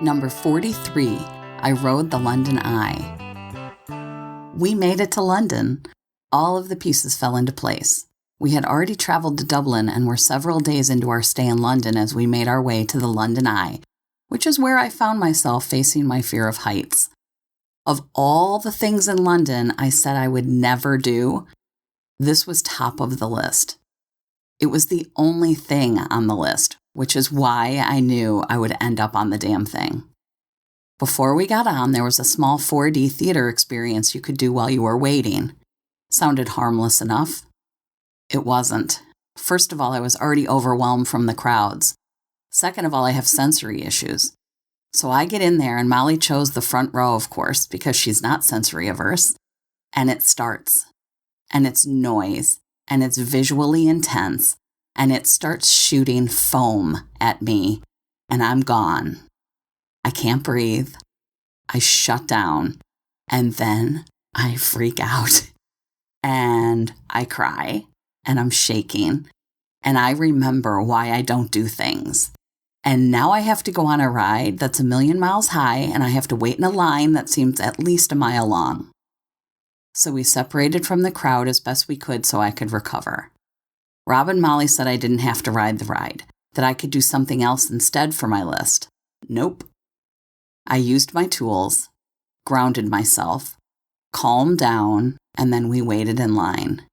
Number 43, I rode the London Eye. We made it to London. All of the pieces fell into place. We had already traveled to Dublin and were several days into our stay in London as we made our way to the London Eye, which is where I found myself facing my fear of heights. Of all the things in London I said I would never do, this was top of the list. It was the only thing on the list, which is why I knew I would end up on the damn thing. Before we got on, there was a small 4D theater experience you could do while you were waiting. Sounded harmless enough. It wasn't. First of all, I was already overwhelmed from the crowds. Second of all, I have sensory issues. So I get in there, and Molly chose the front row, of course, because she's not sensory averse. And it starts. And it's noise. And it's visually intense. And it starts shooting foam at me. And I'm gone. I can't breathe. I shut down. And then I freak out. And I cry. And I'm shaking. And I remember why I don't do things. And now I have to go on a ride that's 1,000,000 miles high, and I have to wait in a line that seems at least a mile long. So we separated from the crowd as best we could so I could recover. Rob and Molly said I didn't have to ride the ride, that I could do something else instead for my list. Nope. I used my tools, grounded myself, calmed down, and then we waited in line.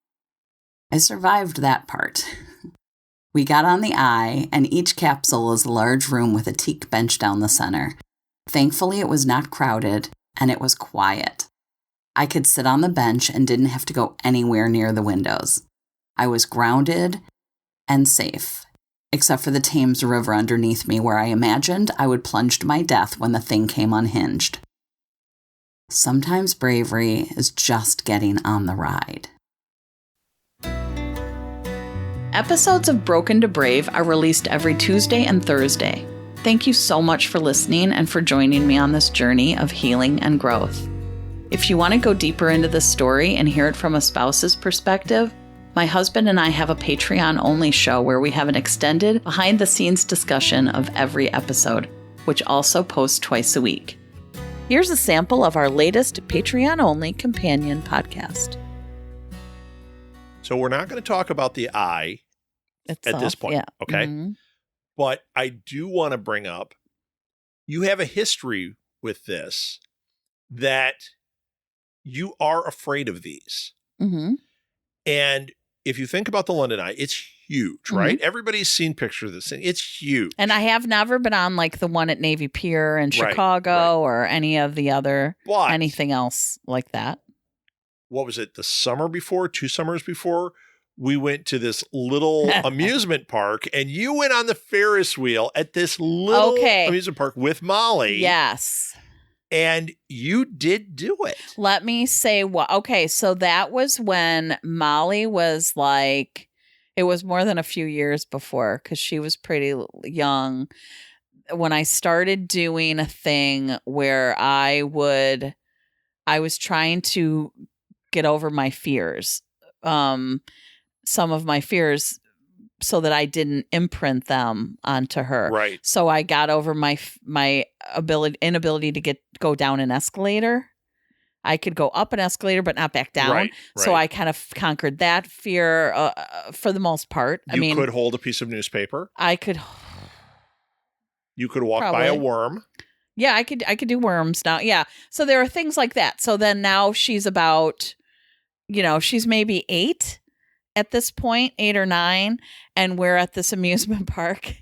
I survived that part. We got on the Eye, and each capsule is a large room with a teak bench down the center. Thankfully, it was not crowded, and it was quiet. I could sit on the bench and didn't have to go anywhere near the windows. I was grounded and safe, except for the Thames River underneath me where I imagined I would plunge to my death when the thing came unhinged. Sometimes bravery is just getting on the ride. Episodes of Broken to Brave are released every Tuesday and Thursday. Thank you so much for listening and for joining me on this journey of healing and growth. If you want to go deeper into this story and hear it from a spouse's perspective, my husband and I have a Patreon-only show where we have an extended, behind-the-scenes discussion of every episode, which also posts twice a week. Here's a sample of our latest Patreon-only companion podcast. So we're not going to talk about the Eye at this point, yeah. Okay? Mm-hmm. But I do want to bring up, you have a history with this that you are afraid of these. Mm-hmm. And if you think about the London Eye, it's huge, right? Everybody's seen pictures of this thing. It's huge. And I have never been on like the one at Navy Pier in Chicago or any of the other, anything else like that. What was it? The summer before, 2 summers before, we went to this little amusement park, and you went on the Ferris wheel at this little amusement park with Molly. Yes. And you did do it. Let me say what. Okay, so that was when Molly was like, it was more than a few years before because she was pretty young. When I started doing a thing where I was trying to get over my fears, some of my fears, so that I didn't imprint them onto her. Right. So I got over my inability to go down an escalator. I could go up an escalator, but not back down. Right. So I kind of conquered that fear for the most part. You could hold a piece of newspaper. I could. You could walk by a worm. Yeah, I could do worms now. Yeah. So there are things like that. So then now she's about, she's maybe 8 at this point, 8 or 9. And we're at this amusement park.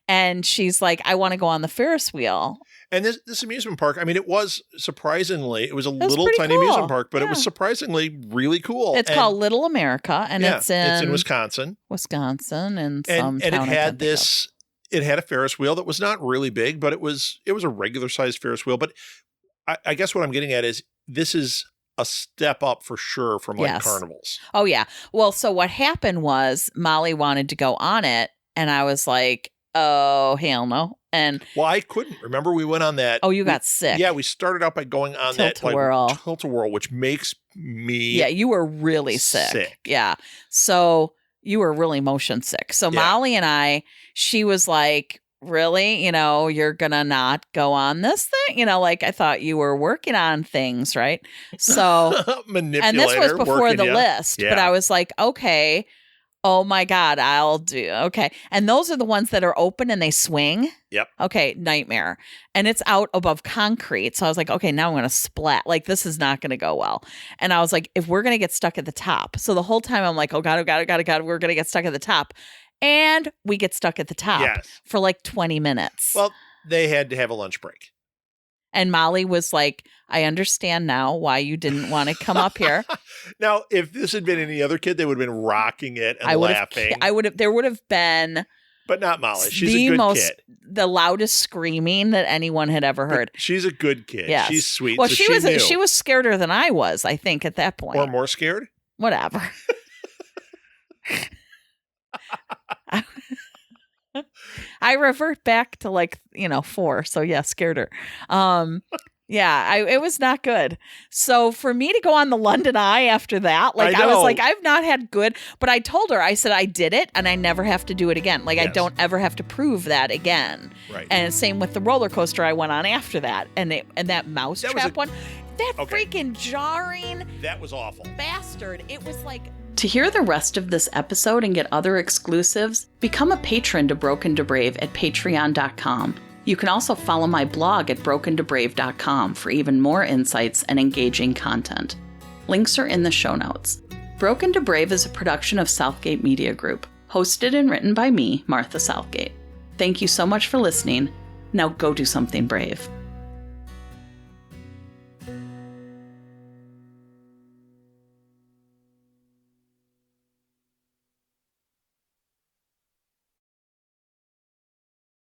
And she's like, I want to go on the Ferris wheel. And this amusement park, I mean, it was surprisingly, it was a little tiny amusement park, but it was surprisingly really cool. It's called Little America, and it's in Wisconsin. And it had this. It had a Ferris wheel that was not really big, but it was a regular sized Ferris wheel. But I guess what I'm getting at is this is a step up for sure from carnivals. Oh yeah. Well, so what happened was Molly wanted to go on it, and I was like, oh hell no. And I couldn't. Remember, we went on that. Oh, you got sick. Yeah, we started out by going on tilt-a-whirl, which makes me. Yeah, you were really sick. Yeah, so you were really motion sick. So Molly and I, she was like, really? You're going to not go on this thing? Like, I thought you were working on things, right? So, manipulator. And this was before the list, yeah. But I was like, okay, oh my God, I'll do. Okay. And those are the ones that are open and they swing. Yep. Okay. Nightmare. And it's out above concrete. So I was like, okay, now I'm going to splat. Like, this is not going to go well. And I was like, if we're going to get stuck at the top. So the whole time I'm like, oh God, we're going to get stuck at the top. And we get stuck at the top for like 20 minutes. Well, they had to have a lunch break. And Molly was like, I understand now why you didn't want to come up here. Now, if this had been any other kid, they would have been rocking it and laughing. There would have been. But not Molly. She's a good kid. The loudest screaming that anyone had ever heard. But she's a good kid. Yes. She's sweet. Well, so she was scareder than I was, I think, at that point. Or more scared? Whatever. I revert back to 4. So yeah, scared her. It was not good. So for me to go on the London Eye after that, I was like, I've not had good, but I told her, I said, I did it and I never have to do it again. I don't ever have to prove that again. Right. And same with the roller coaster I went on after that. And that mousetrap one, freaking jarring. That was awful. Bastard. It was like. To hear the rest of this episode and get other exclusives, become a patron to Broken to Brave at patreon.com. You can also follow my blog at brokentobrave.com for even more insights and engaging content. Links are in the show notes. Broken to Brave is a production of Southgate Media Group, hosted and written by me, Martha Southgate. Thank you so much for listening. Now go do something brave.